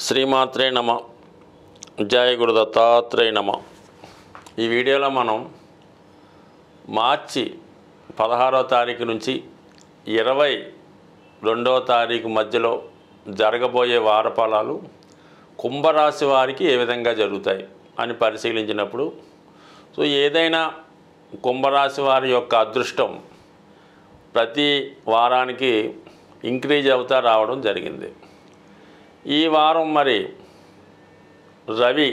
శ్రీమాత్రే నమ. జయ గురు దత్తాత్రేయ నమ. ఈ వీడియోలో మనం మార్చి 16వ తారీఖు నుంచి 22వ తారీఖు మధ్యలో జరగబోయే వార ఫలాలు కుంభరాశి వారికి ఏ విధంగా జరుగుతాయి అని పరిశీలించినప్పుడు ఏదైనా కుంభరాశి వారి యొక్క అదృష్టం ప్రతి వారానికి ఇంక్రీజ్ అవుతా రావడం జరిగింది. ఈ వారం మరి రవి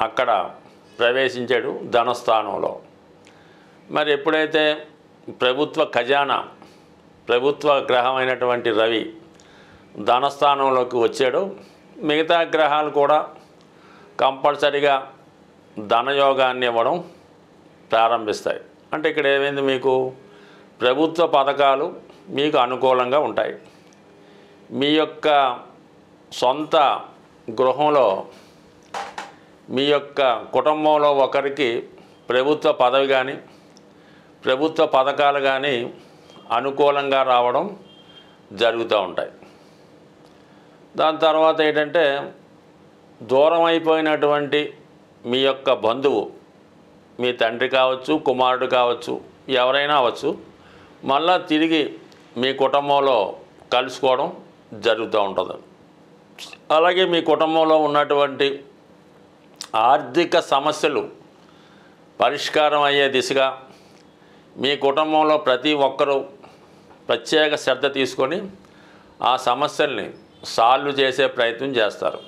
అక్కడ ప్రవేశించాడు ధనస్థానంలో. మరి ఎప్పుడైతే ప్రభుత్వ ఖజానా ప్రభుత్వ గ్రహమైనటువంటి రవి ధనస్థానంలోకి వచ్చాడో మిగతా గ్రహాలు కూడా కంపల్సరిగా ధనయోగాన్ని ఇవ్వడం ప్రారంభిస్తాయి. అంటే ఇక్కడ ఏమైంది, మీకు ప్రభుత్వ పథకాలు మీకు అనుకూలంగా ఉంటాయి. మీ యొక్క సొంత గృహంలో మీ యొక్క కుటుంబంలో ఒకరికి ప్రభుత్వ పదవి కానీ ప్రభుత్వ పథకాలు కానీ అనుకూలంగా రావడం జరుగుతూ ఉంటాయి. దాని తర్వాత ఏంటంటే దూరం అయిపోయినటువంటి మీ యొక్క బంధువు, మీ తండ్రి కావచ్చు, కుమారుడు కావచ్చు, ఎవరైనా అవ్వచ్చు, మళ్ళా తిరిగి మీ కుటుంబంలో కలుసుకోవడం జరుగుతూ ఉంటుంది. అలాగే మీ కుటుంబంలో ఉన్నటువంటి ఆర్థిక సమస్యలు పరిష్కారం అయ్యే దిశగా మీ కుటుంబంలో ప్రతి ఒక్కరూ ప్రత్యేక శ్రద్ధ తీసుకొని ఆ సమస్యల్ని సాల్వ్ చేసే ప్రయత్నం చేస్తారు.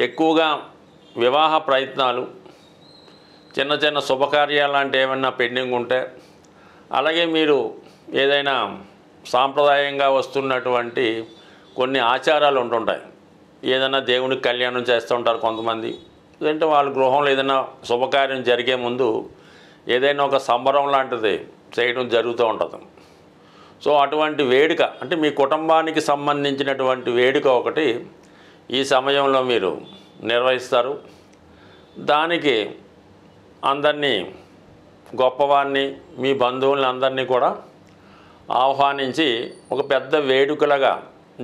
ఎక్కువగా వివాహ ప్రయత్నాలు, చిన్న చిన్న శుభకార్యాలు లాంటి ఏమైనా పెండింగ్ ఉంటే, అలాగే మీరు ఏదైనా సాంప్రదాయంగా వస్తున్నటువంటి కొన్ని ఆచారాలు ఉంటుంటాయి. ఏదైనా దేవునికి కళ్యాణం చేస్తూ ఉంటారు కొంతమంది. లేదంటే వాళ్ళ గృహంలో ఏదైనా శుభకార్యం జరిగే ముందు ఏదైనా ఒక సంబరం లాంటిది చేయడం జరుగుతూ ఉంటుంది. అటువంటి వేడుక అంటే మీ కుటుంబానికి సంబంధించినటువంటి వేడుక ఒకటి ఈ సమయంలో మీరు నిర్వహిస్తారు. దానికి అందరినీ, గొప్పవారిని, మీ బంధువుల్ని అందరినీ కూడా ఆహ్వానించి ఒక పెద్ద వేడుకలుగా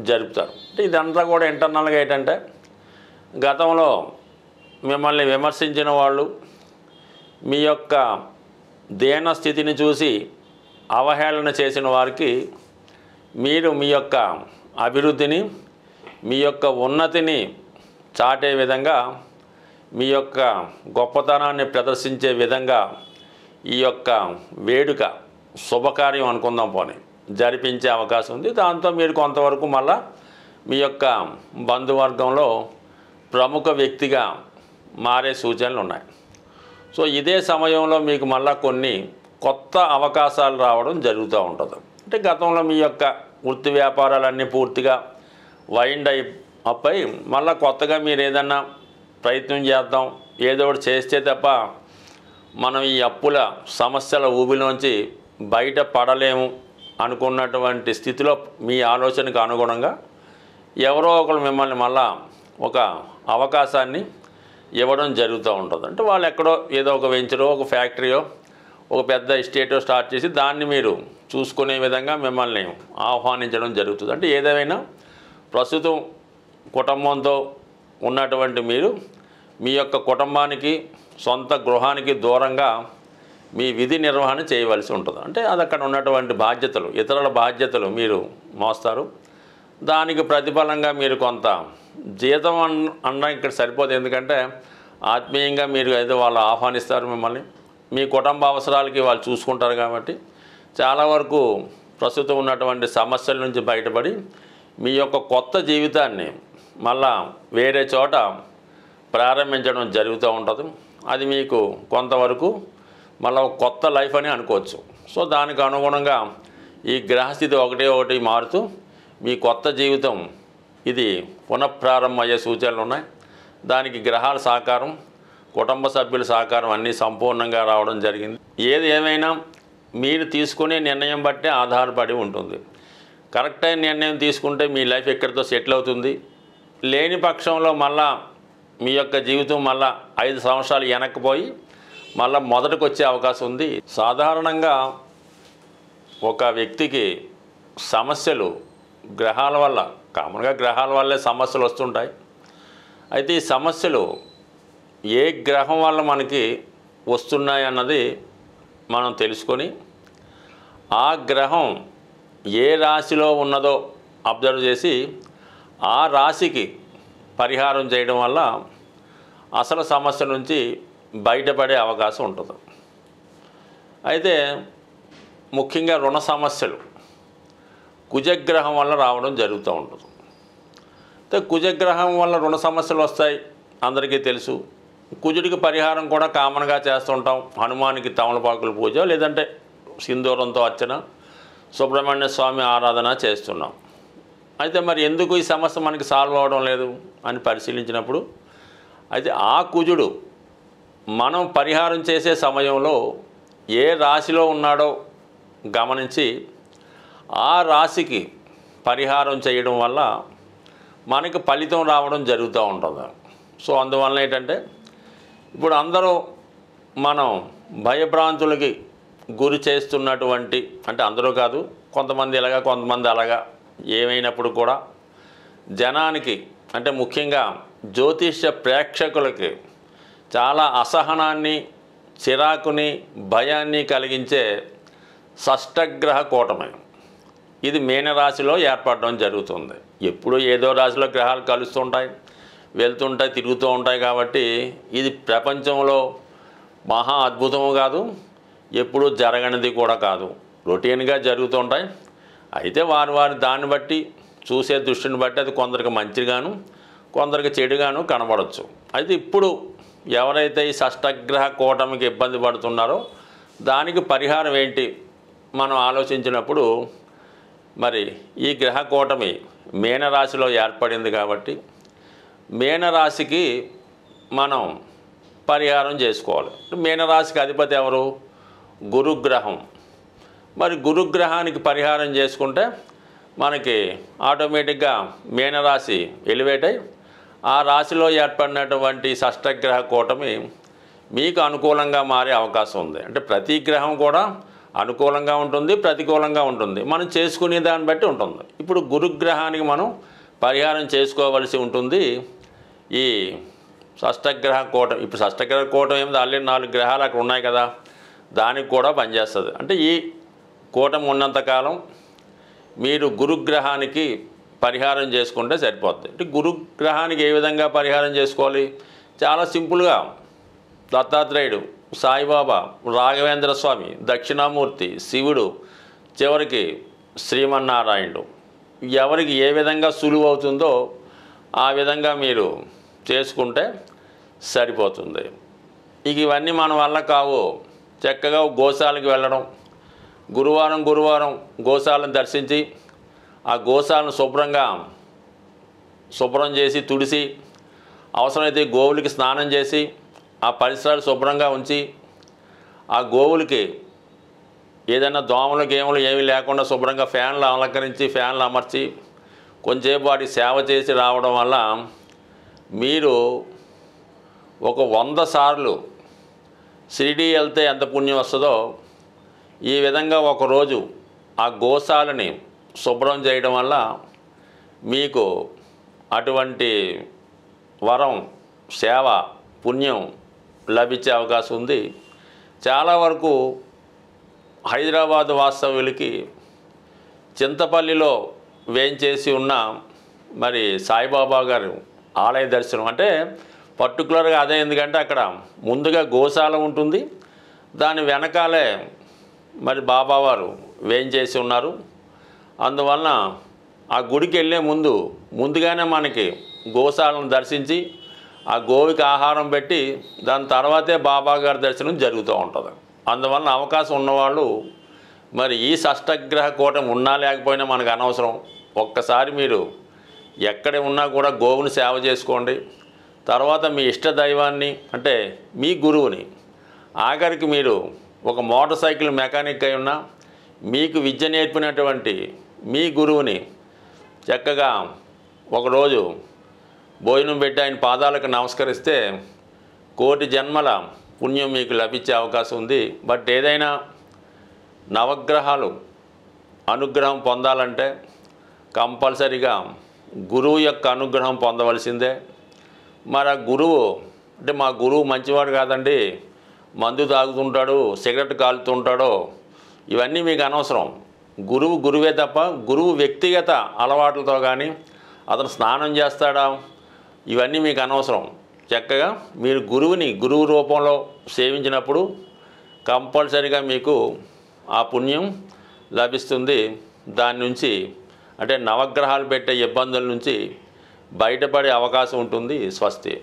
జరుపుతారు. అంటే ఇదంతా కూడా ఇంటర్నల్గా ఏంటంటే గతంలో మిమ్మల్ని విమర్శించిన వాళ్ళు మీ యొక్క దేన స్థితిని చూసి అవహేళన చేసిన వారికి మీరు మీ యొక్క అభివృద్ధిని, మీ యొక్క ఉన్నతిని చాటే విధంగా, మీ యొక్క గొప్పతనాన్ని ప్రదర్శించే విధంగా ఈ యొక్క వేడుక, శుభకార్యం అనుకుందాం పోనీ, జరిపించే అవకాశం ఉంది. దాంతో మీరు కొంతవరకు మళ్ళా మీ యొక్క బంధువర్గంలో ప్రముఖ వ్యక్తిగా మారే సూచనలు ఉన్నాయి. ఇదే సమయంలో మీకు మళ్ళా కొన్ని కొత్త అవకాశాలు రావడం జరుగుతూ ఉంటుంది. అంటే గతంలో మీ యొక్క వృత్తి వ్యాపారాలన్నీ పూర్తిగా వైండ్ అయి మళ్ళీ కొత్తగా మీరు ఏదన్నా ప్రయత్నం చేద్దాం, ఏదో ఒకటి చేస్తే తప్ప మనం ఈ అప్పుల సమస్యల ఊబిలోంచి బయట పడలేము అనుకున్నటువంటి స్థితిలో మీ ఆలోచనకు అనుగుణంగా ఎవరో ఒకరు మిమ్మల్ని మళ్ళా ఒక అవకాశాన్ని ఇవ్వడం జరుగుతూ ఉంటుంది. అంటే వాళ్ళు ఎక్కడో ఏదో ఒక వెంచరో, ఒక ఫ్యాక్టరీయో, ఒక పెద్ద ఎస్టేటో స్టార్ట్ చేసి దాన్ని మీరు చూసుకునే విధంగా మిమ్మల్ని ఆహ్వానించడం జరుగుతుంది. అంటే ఏదేమైనా ప్రస్తుతం కుటుంబంతో ఉన్నటువంటి మీరు మీ యొక్క కుటుంబానికి, సొంత గృహానికి దూరంగా మీ విధి నిర్వహణ చేయవలసి ఉంటుంది. అంటే అది అక్కడ ఉన్నటువంటి బాధ్యతలు, ఇతరుల బాధ్యతలు మీరు మోస్తారు. దానికి ప్రతిఫలంగా మీరు కొంత జీతం అన్న ఇక్కడ సరిపోదు. ఎందుకంటే ఆత్మీయంగా మీరు ఏదో వాళ్ళు ఆహ్వానిస్తారు మిమ్మల్ని, మీ కుటుంబ అవసరాలకి వాళ్ళు చూసుకుంటారు. కాబట్టి చాలా వరకు ప్రస్తుతం ఉన్నటువంటి సమస్యల నుంచి బయటపడి మీ యొక్క కొత్త జీవితాన్ని మళ్ళా వేరే చోట ప్రారంభించడం జరుగుతూ ఉంటుంది. అది మీకు కొంతవరకు మళ్ళీ కొత్త లైఫ్ అని అనుకోవచ్చు. దానికి అనుగుణంగా ఈ గ్రహస్థితి ఒకటి మారుతూ మీ కొత్త జీవితం ఇది పునఃప్రారంభం అయ్యే సూచనలు ఉన్నాయి. దానికి గ్రహాల సహకారం, కుటుంబ సభ్యుల సహకారం అన్నీ సంపూర్ణంగా రావడం జరిగింది. ఏది ఏమైనా మీరు తీసుకునే నిర్ణయం బట్టే ఆధారపడి ఉంటుంది. కరెక్ట్ అయిన నిర్ణయం తీసుకుంటే మీ లైఫ్ ఎక్కడితో సెటిల్ అవుతుంది. లేని పక్షంలో మళ్ళా మీ యొక్క జీవితం మళ్ళా 5 సంవత్సరాలు వెనక్కిపోయి మళ్ళీ మొదటికి వచ్చే అవకాశం ఉంది. సాధారణంగా ఒక వ్యక్తికి సమస్యలు గ్రహాల వల్ల, కామన్గా గ్రహాల వల్లే సమస్యలు వస్తుంటాయి. అయితే ఈ సమస్యలు ఏ గ్రహం వల్ల మనకి వస్తున్నాయి అన్నది మనం తెలుసుకొని ఆ గ్రహం ఏ రాశిలో ఉన్నదో అబ్జర్వ్ చేసి ఆ రాశికి పరిహారం చేయడం వల్ల అసలు సమస్య నుంచి బయటపడే అవకాశం ఉంటుంది. అయితే ముఖ్యంగా రుణ సమస్యలు కుజగ్రహం వల్ల రావడం జరుగుతూ ఉంటుంది. అయితే కుజగ్రహం వల్ల రుణ సమస్యలు వస్తాయి అందరికీ తెలుసు. కుజుడికి పరిహారం కూడా కామన్గా చేస్తుంటాం. హనుమానికి తమలపాకుల పూజ, లేదంటే సింధూరంతో అర్చన, సుబ్రహ్మణ్య స్వామి ఆరాధన చేస్తున్నాం. అయితే మరి ఎందుకు ఈ సమస్య మనకి సాల్వ్ అవ్వడం లేదు అని పరిశీలించినప్పుడు, అయితే ఆ కుజుడు మనం పరిహారం చేసే సమయంలో ఏ రాశిలో ఉన్నాడో గమనించి ఆ రాశికి పరిహారం చేయడం వల్ల మనకి ఫలితం రావడం జరుగుతూ ఉంటుంది. సో అందువలన ఏంటంటే ఇప్పుడు అందరూ మనం భయభ్రాంతులకి గురి చేస్తున్నటువంటి, అంటే అందరూ కాదు, కొంతమంది ఇలాగా కొంతమంది అలాగా, ఏమైనప్పుడు కూడా జనానికి అంటే ముఖ్యంగా జ్యోతిష్య ప్రేక్షకులకి చాలా అసహనాన్ని, చిరాకుని, భయాన్ని కలిగించే షష్టగ్రహ కూటమి ఇది మీనరాశిలో ఏర్పడడం జరుగుతుంది. ఎప్పుడు ఏదో రాశిలో గ్రహాలు కలుస్తుంటాయి, వెళ్తుంటాయి, తిరుగుతూ ఉంటాయి. కాబట్టి ఇది ప్రపంచంలో మహా అద్భుతము కాదు, ఎప్పుడూ జరగనిది కూడా కాదు, రొటీన్గా జరుగుతుంటాయి. అయితే వారి దాన్ని బట్టి, చూసే దృష్టిని బట్టి అది కొందరికి మంచిగాను కొందరికి చెడుగాను కనబడవచ్చు. అయితే ఇప్పుడు ఎవరైతే ఈ షష్టగ్రహ కూటమికి ఇబ్బంది పడుతున్నారో దానికి పరిహారం ఏంటి మనం ఆలోచించినప్పుడు, మరి ఈ గ్రహ కూటమి మీనరాశిలో ఏర్పడింది కాబట్టి మీనరాశికి మనం పరిహారం చేసుకోవాలి. మీనరాశికి అధిపతి ఎవరు? గురుగ్రహం. మరి గురుగ్రహానికి పరిహారం చేసుకుంటే మనకి ఆటోమేటిక్గా మీనరాశి ఎలివేట్ అయ్యి ఆ రాశిలో ఏర్పడినటువంటి షష్టగ్రహ కూటమి మీకు అనుకూలంగా మారే అవకాశం ఉంది. అంటే ప్రతి గ్రహం కూడా అనుకూలంగా ఉంటుంది, ప్రతికూలంగా ఉంటుంది, మనం చేసుకునే దాన్ని బట్టి ఉంటుంది. ఇప్పుడు గురుగ్రహానికి మనం పరిహారం చేసుకోవలసి ఉంటుంది. ఈ షష్టగ్రహ కూటమి, ఇప్పుడు షష్టగ్రహ కూటమి ఏమిటి, ఆల్రెడీ 4 గ్రహాలు అక్కడ ఉన్నాయి కదా, దానికి కూడా పనిచేస్తుంది. అంటే ఈ కూటమి ఉన్నంతకాలం మీరు గురుగ్రహానికి పరిహారం చేసుకుంటే సరిపోతుంది. అంటే గురుగ్రహానికి ఏ విధంగా పరిహారం చేసుకోవాలి? చాలా సింపుల్గా దత్తాత్రేయుడు, సాయిబాబా, రాఘవేంద్ర స్వామి, దక్షిణామూర్తి, శివుడు, చివరికి శ్రీమన్నారాయణుడు, ఎవరికి ఏ విధంగా సులువు అవుతుందో ఆ విధంగా మీరు చేసుకుంటే సరిపోతుంది. ఇక ఇవన్నీ మన వల్ల కావు. చక్కగా గోశాలకు వెళ్ళడం, గురువారం గోశాలను దర్శించి ఆ గోశాలను శుభ్రం చేసి తుడిసి, అవసరమైతే గోవులకి స్నానం చేసి ఆ పరిసరాలు శుభ్రంగా ఉంచి, ఆ గోవులకి ఏదైనా దోమలు గేములు ఏమీ లేకుండా శుభ్రంగా ఫ్యాన్లు అలంకరించి, ఫ్యాన్లు అమర్చి కొంచెంసేపు వాటికి సేవ చేసి రావడం వల్ల మీరు ఒక 100 సార్లు షిరిడీ వెళ్తే ఎంత పుణ్యం వస్తుందో ఈ విధంగా ఒకరోజు ఆ గోశాలని శుభ్రం చేయడం వల్ల మీకు అటువంటి వరం, సేవ, పుణ్యం లభించే అవకాశం ఉంది. చాలా వరకు హైదరాబాద్ వాస్తవ్యులకి చింతపల్లిలో వేంచేసి ఉన్న మరి సాయిబాబా గారు ఆలయ దర్శనం అంటే పర్టికులర్గా అదే. ఎందుకంటే అక్కడ ముందుగా గోశాల ఉంటుంది, దాని వెనకాలే మరి బాబావారు వేంచేసి ఉన్నారు. అందువలన ఆ గుడికి వెళ్ళే ముందుగానే మనకి గోశాలను దర్శించి ఆ గోవుకి ఆహారం పెట్టి దాని తర్వాతే బాబా గారి దర్శనం జరుగుతూ ఉంటుంది. అందువలన అవకాశం ఉన్నవాళ్ళు మరి ఈ షష్టగ్రహ కూటమి ఉన్నా లేకపోయినా మనకు అనవసరం. ఒక్కసారి మీరు ఎక్కడ ఉన్నా కూడా గోవుని సేవ చేసుకోండి. తర్వాత మీ ఇష్ట దైవాన్ని అంటే మీ గురువుని, ఆఖరికి మీరు ఒక మోటార్ సైకిల్ మెకానిక్ అయి ఉన్నా మీకు విద్య నేర్పినటువంటి మీ గురువుని చక్కగా ఒకరోజు భోజనం పెట్టి ఆయన పాదాలకు నమస్కరిస్తే 1,000,000 జన్మల పుణ్యం మీకు లభించే అవకాశం ఉంది. బట్ ఏదైనా నవగ్రహాలు అనుగ్రహం పొందాలంటే కంపల్సరిగా గురువు యొక్క అనుగ్రహం పొందవలసిందే. మరి ఆ గురువు అంటే మా గురువు మంచివాడు కాదండి, మందు తాగుతుంటాడు, సిగరెట్ కాలుతుంటాడో, ఇవన్నీ మీకు అనవసరం. గురువు గురువే తప్ప గురువు వ్యక్తిగత అలవాట్లతో కానీ అతను స్నానం చేస్తాడా ఇవన్నీ మీకు అనవసరం. చక్కగా మీరు గురువుని గురువు రూపంలో సేవించినప్పుడు కంపల్సరీగా మీకు ఆ పుణ్యం లభిస్తుంది. దాని నుంచి అంటే నవగ్రహాలు పెట్టే ఇబ్బందుల నుంచి బయటపడే అవకాశం ఉంటుంది. స్వస్తి.